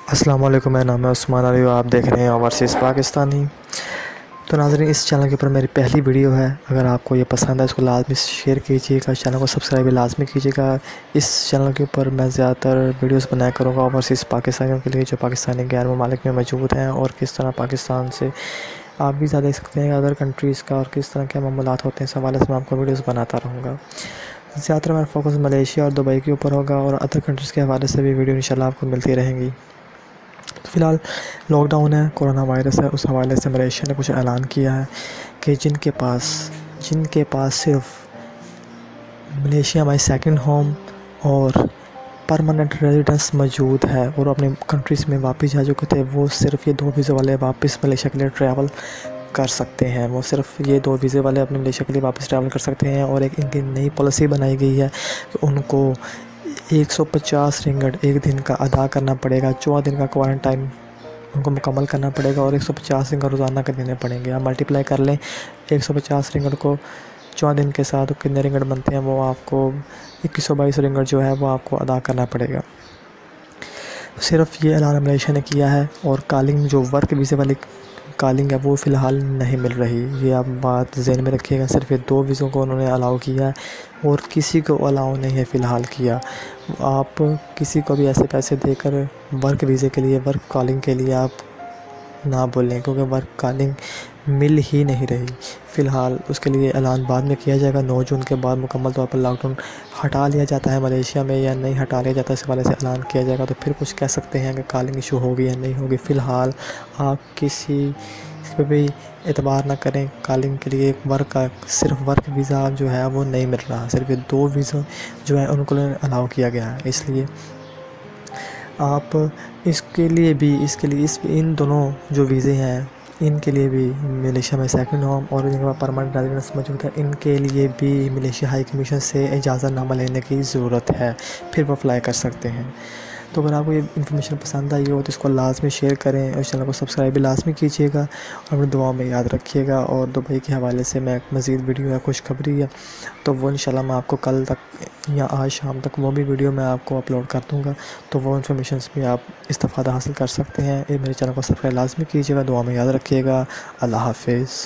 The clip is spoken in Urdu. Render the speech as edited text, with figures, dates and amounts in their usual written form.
السلام علیکم، میرا نام ہے عثمان علی اور آپ دیکھ رہے ہیں اوورسیز پاکستانی۔ تو ناظرین، اس چینل کے اوپر میری پہلی ویڈیو ہے۔ اگر آپ کو یہ پسند ہے اس کو لازمی شیئر کیجیے گا، چینل کو سبسکرائب لازمی کیجیے گا۔ اس چینل کے اوپر میں زیادہ تر ویڈیوز بنایا کروں گا اوورسیز پاکستانیوں کے لیے جو پاکستانی غیر ممالک میں موجود ہیں، اور کس طرح پاکستان سے آپ بھی زیادہ دیکھ سکتے ہیں ادر کنٹریز کا اور کس طرح کے معاملات ہوتے ہیں، اس حوالے سے میں آپ کو ویڈیوز بناتا رہوں گا۔ زیادہ تر میرا فوکس ملیشیا اور دبئی کے اوپر ہوگا، اور ادر کنٹریز کے حوالے سے بھی ویڈیو انشاءاللہ آپ کو ملتی رہیں گی۔ تو فی الحال لاک ڈاؤن ہے، کورونا وائرس ہے، اس حوالے سے ملیشیا نے کچھ اعلان کیا ہے کہ جن کے پاس صرف ملیشیا میں سیکنڈ ہوم اور پرماننٹ ریزیڈنس موجود ہے اور اپنے کنٹریز میں واپس جا چکے تھے، وہ صرف یہ 2 ویزے والے واپس ملیشیا کے لیے ٹریول کر سکتے ہیں۔ وہ صرف یہ 2 ویزے والے اپنے ملیشیا کے لیے واپس ٹریول کر سکتے ہیں، اور ایک ان کی نئی پالیسی بنائی گئی ہے کہ ان کو 150 رنگٹ ایک دن کا ادا کرنا پڑے گا، 14 دن کا کوارنٹائن ان کو مکمل کرنا پڑے گا، اور 150 رنگٹ روزانہ کے دینے پڑیں گے۔ آپ ملٹیپلائی کر لیں 150 رنگٹ کو 14 دن کے ساتھ کتنے رنگٹ بنتے ہیں، وہ آپ کو 2122 رنگٹ جو ہے وہ آپ کو ادا کرنا پڑے گا۔ صرف یہ اعلان ملیشیا نے کیا ہے، اور کالنگ جو ورک ویزے والی کالنگ ہے وہ فی الحال نہیں مل رہی۔ یہ آپ بات ذہن میں رکھیے گا، صرف یہ 2 ویزوں کو انہوں نے الاؤ کیا ہے اور کسی کو الاؤ نہیں ہے فی الحال کیا۔ آپ کسی کو بھی ایسے پیسے دے کر ورک ویزے کے لیے، ورک کالنگ کے لیے آپ نہ بولیں، کیونکہ ورک کالنگ مل ہی نہیں رہی فی الحال۔ اس کے لیے اعلان بعد میں کیا جائے گا، 9 جون کے بعد مکمل طور پر لاک ڈاؤن ہٹا لیا جاتا ہے ملیشیا میں یا نہیں ہٹا لیا جاتا ہے، اس حوالے سے اعلان کیا جائے گا تو پھر کچھ کہہ سکتے ہیں کہ کالنگ ایشو ہوگی یا نہیں ہوگی۔ فی الحال آپ کسی پہ بھی اعتبار نہ کریں، کالنگ کے لیے صرف ورک ویزا جو ہے وہ نہیں مل رہا، صرف یہ 2 ویزا جو ہیں ان کو الاؤ کیا گیا ہے۔ اس لیے آپ ان دونوں جو ویزے ہیں ان کے لیے بھی ملیشیا میں سیکنڈ ہوم اور جن کے پاس پرماننٹ ریزیڈنس موجود ہے، ان کے لیے بھی ملیشیا ہائی کمیشن سے اجازت نامہ لینے کی ضرورت ہے، پھر وہ اپلائی کر سکتے ہیں۔ تو اگر آپ کو یہ انفارمیشن پسند آئی ہو تو اس کو لازمی شیئر کریں، اور چینل کو سبسکرائب بھی لازمی کیجیے گا، اور اپنی دعاؤں میں یاد رکھیے گا۔ اور دبئی کے حوالے سے میں ایک مزید ویڈیو ہے، خوشخبری ہے، تو وہ انشاءاللہ میں آپ کو کل تک یا آج شام تک وہ بھی ویڈیو میں آپ کو اپلوڈ کر دوں گا، تو وہ انفارمیشنز بھی آپ استفادہ حاصل کر سکتے ہیں۔ میرے چینل کو سبسکرائب لازمی کیجیے گا، دعا میں یاد رکھیے گا۔ اللہ حافظ۔